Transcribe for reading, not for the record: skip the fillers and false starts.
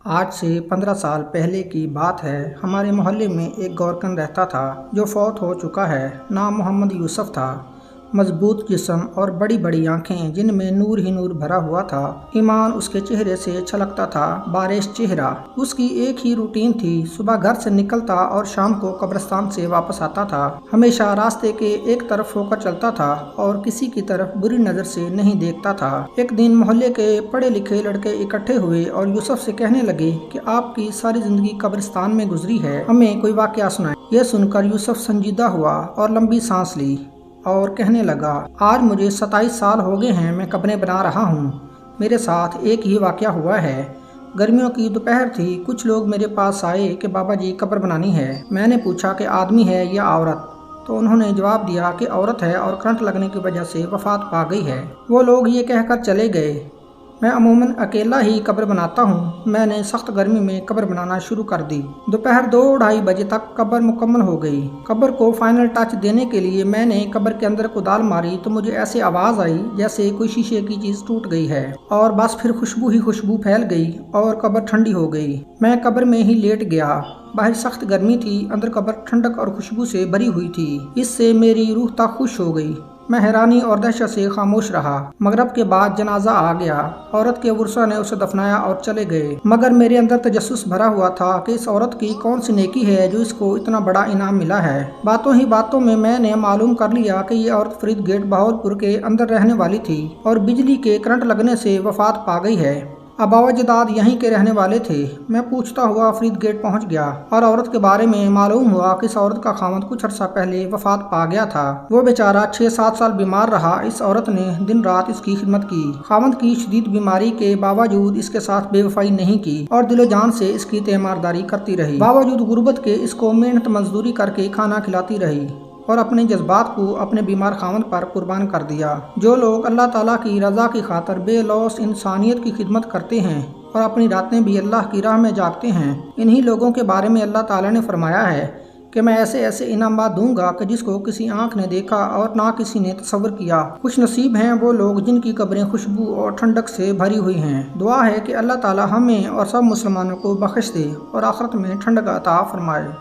آج سے 15 سال پہلے کی بات ہے۔ ہمارے محلے میں ایک گورکن رہتا تھا جو فوت ہو چکا ہے۔ نام محمد یوسف تھا۔ مضبوط جسم اور بڑی بڑی آنکھیں جن میں نور ہی نور بھرا ہوا تھا۔ ایمان اس کے چہرے سے چھلکتا تھا۔ بارش چہرہ۔ اس کی ایک ہی روٹین تھی، صبح گھر سے نکلتا اور شام کو قبرستان سے واپس آتا تھا۔ ہمیشہ راستے کے ایک طرف ہو کر چلتا تھا اور کسی کی طرف بری نظر سے نہیں دیکھتا تھا۔ ایک دن محلے کے پڑھے لکھے لڑکے اکٹھے ہوئے اور یوسف سے کہنے لگے کہ آپ کی ساری زندگی قبرستان میں گزری ہے، ہمیں کوئی واقعہ سنائیں۔ یہ سن کر یوسف سنجیدہ ہوا اور لمبی سانس لی اور کہنے لگا، آج مجھے 27 سال ہو گئے ہیں، میں قبریں بنا رہا ہوں۔ میرے ساتھ ایک ہی واقعہ ہوا ہے۔ گرمیوں کی دوپہر تھی، کچھ لوگ میرے پاس آئے کہ بابا جی قبر بنانی ہے۔ میں نے پوچھا کہ آدمی ہے یا عورت، تو انہوں نے جواب دیا کہ عورت ہے اور کرنٹ لگنے کی وجہ سے وفات پا گئی ہے۔ وہ لوگ یہ کہہ کر چلے گئے۔ میں عموماً اکیلا ہی قبر بناتا ہوں۔ میں نے سخت گرمی میں قبر بنانا شروع کر دی۔ دوپہر 2-2:30 بجے تک قبر مکمل ہو گئی۔ قبر کو فائنل ٹچ دینے کے لیے میں نے قبر کے اندر کدال ماری تو مجھے ایسے آواز آئی جیسے کوئی شیشے کی چیز ٹوٹ گئی ہے، اور بس پھر خوشبو ہی خوشبو پھیل گئی اور قبر ٹھنڈی ہو گئی۔ میں قبر میں ہی لیٹ گیا۔ باہر سخت گرمی تھی، اندر قبر ٹھنڈک اور خوشبو سے بھری ہوئی تھی۔ اس سے میری روح تک خوش ہو گئی۔ میں حیرانی اور دہشت سے خاموش رہا۔ مغرب کے بعد جنازہ آ گیا۔ عورت کے ورثاء نے اسے دفنایا اور چلے گئے، مگر میرے اندر تجسس بھرا ہوا تھا کہ اس عورت کی کون سی نیکی ہے جو اس کو اتنا بڑا انعام ملا ہے۔ باتوں ہی باتوں میں نے معلوم کر لیا کہ یہ عورت فرید گیٹ بہاولپور کے اندر رہنے والی تھی اور بجلی کے کرنٹ لگنے سے وفات پا گئی ہے۔ آبا و اجداد یہیں کے رہنے والے تھے۔ میں پوچھتا ہوا فرید گیٹ پہنچ گیا اور عورت کے بارے میں معلوم ہوا کہ اس عورت کا خاوند کچھ عرصہ پہلے وفات پا گیا تھا۔ وہ بیچارہ 6-7 سال بیمار رہا۔ اس عورت نے دن رات اس کی خدمت کی۔ خاوند کی شدید بیماری کے باوجود اس کے ساتھ بے وفائی نہیں کی اور دل و جان سے اس کی تیمارداری کرتی رہی۔ باوجود غربت کے اس کو محنت مزدوری کر کے کھانا کھلاتی رہی اور اپنے جذبات کو اپنے بیمار خاوند پر قربان کر دیا۔ جو لوگ اللہ تعالیٰ کی رضا کی خاطر بے لوث انسانیت کی خدمت کرتے ہیں اور اپنی راتیں بھی اللہ کی راہ میں جاگتے ہیں، انہی لوگوں کے بارے میں اللہ تعالیٰ نے فرمایا ہے کہ میں ایسے ایسے انعامات دوں گا کہ جس کو کسی آنکھ نے دیکھا اور نہ کسی نے تصور کیا۔ خوش نصیب ہیں وہ لوگ جن کی قبریں خوشبو اور ٹھنڈک سے بھری ہوئی ہیں۔ دعا ہے کہ اللہ تعالیٰ ہمیں اور سب مسلمانوں کو بخش دے اور آخرت میں ٹھنڈک عطا فرمائے۔